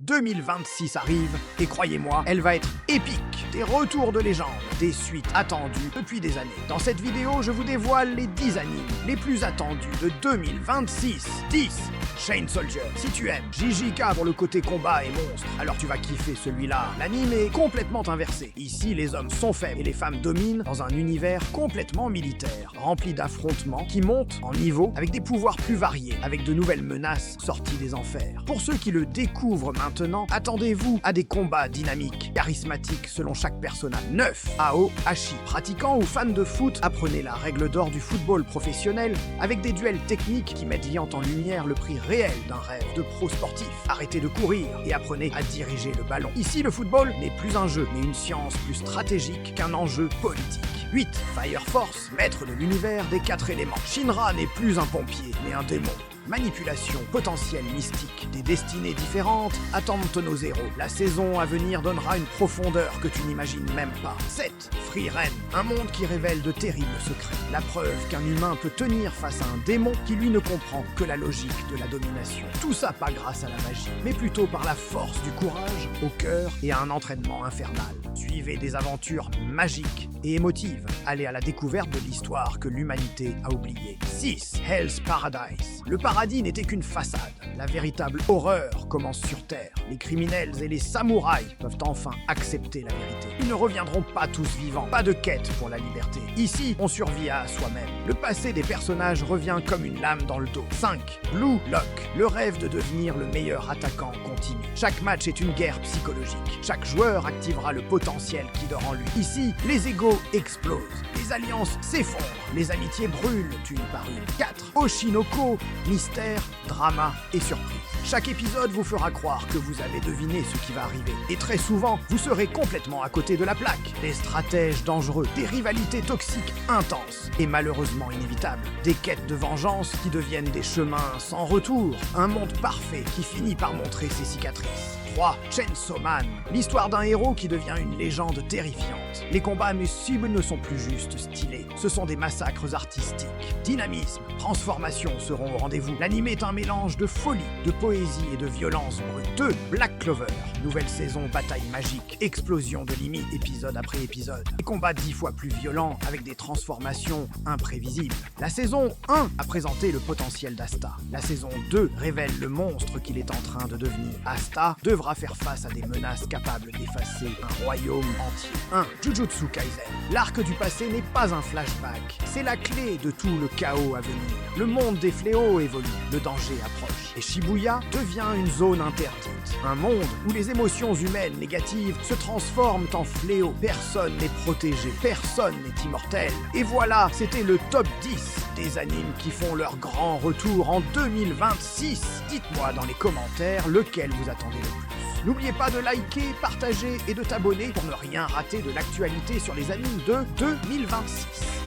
2026 arrive, et croyez-moi, elle va être épique. Des retours de légende, des suites attendues depuis des années. Dans cette vidéo, je vous dévoile les 10 animes les plus attendus de 2026. 10. Chain Soldier. Si tu aimes JJK pour le côté combat et monstre, alors tu vas kiffer celui-là. L'anime est complètement inversé. Ici, les hommes sont faibles et les femmes dominent dans un univers complètement militaire, rempli d'affrontements qui montent en niveau avec des pouvoirs plus variés, avec de nouvelles menaces sorties des enfers. Pour ceux qui le découvrent maintenant, attendez-vous à des combats dynamiques, charismatiques selon chaque personnage. 9. Ao Hashi. Pratiquant ou fan de foot, apprenez la règle d'or du football professionnel avec des duels techniques qui mettent vivant en lumière le prix réel d'un rêve de pro sportif. Arrêtez de courir et apprenez à diriger le ballon. Ici, le football n'est plus un jeu, mais une science plus stratégique qu'un enjeu politique. 8. Fire Force, maître de l'univers des 4 éléments. Shinra n'est plus un pompier, mais un démon. Manipulation, potentiel mystique, des destinées différentes attendent nos héros. La saison à venir donnera une profondeur que tu n'imagines même pas. 7. Free Ren, un monde qui révèle de terribles secrets. La preuve qu'un humain peut tenir face à un démon qui lui ne comprend que la logique de la domination. Tout ça pas grâce à la magie, mais plutôt par la force du courage, au cœur et à un entraînement infernal. Suivez des aventures magiques et émotives. Allez à la découverte de l'histoire que l'humanité a oubliée. 6. Hell's Paradise. Le paradis n'était qu'une façade. La véritable horreur commence sur Terre. Les criminels et les samouraïs peuvent enfin accepter la vérité. Ils ne reviendront pas tous vivants. Pas de quête pour la liberté. Ici, on survit à soi-même. Le passé des personnages revient comme une lame dans le dos. 5. Blue Lock. Le rêve de devenir le meilleur attaquant continue. Chaque match est une guerre psychologique. Chaque joueur activera le potentiel qui dort en lui. Ici, les égos explosent. Les alliances s'effondrent. Les amitiés brûlent une par une. 4. Oshinoko. Mystère, drama et surprise. Chaque épisode vous fera croire que vous avez deviné ce qui va arriver. Et très souvent, vous serez complètement à côté de la plaque. Des stratèges dangereux, des rivalités toxiques intenses et malheureusement inévitables. Des quêtes de vengeance qui deviennent des chemins sans retour. Un monde parfait qui finit par montrer ses cicatrices. 3. Chainsaw Man. L'histoire d'un héros qui devient une légende terrifiante. Les combats cibles ne sont plus juste stylés. Ce sont des massacres artistiques. Dynamisme, transformation seront au rendez-vous. L'anime est un mélange de folie, de poésie et de violence brute. 2. Black Clover. Nouvelle saison, bataille magique, explosion de limites épisode après épisode. Des combats 10 fois plus violents avec des transformations imprévisibles. La saison 1 a présenté le potentiel d'Asta. La saison 2 révèle le monstre qu'il est en train de devenir. Asta devra faire face à des menaces capables d'effacer un royaume entier. 1. Jujutsu Kaisen. L'arc du passé n'est pas un flashback. C'est la clé de tout le chaos à venir. Le monde des fléaux évolue, le danger approche. Et Shibuya devient une zone interdite. Un monde où les émotions humaines négatives se transforment en fléaux. Personne n'est protégé, personne n'est immortel. Et voilà, c'était le top 10 des animes qui font leur grand retour en 2026. Dites-moi dans les commentaires lequel vous attendez le plus. N'oubliez pas de liker, partager et de t'abonner pour ne rien rater de l'actualité sur les animes de 2026.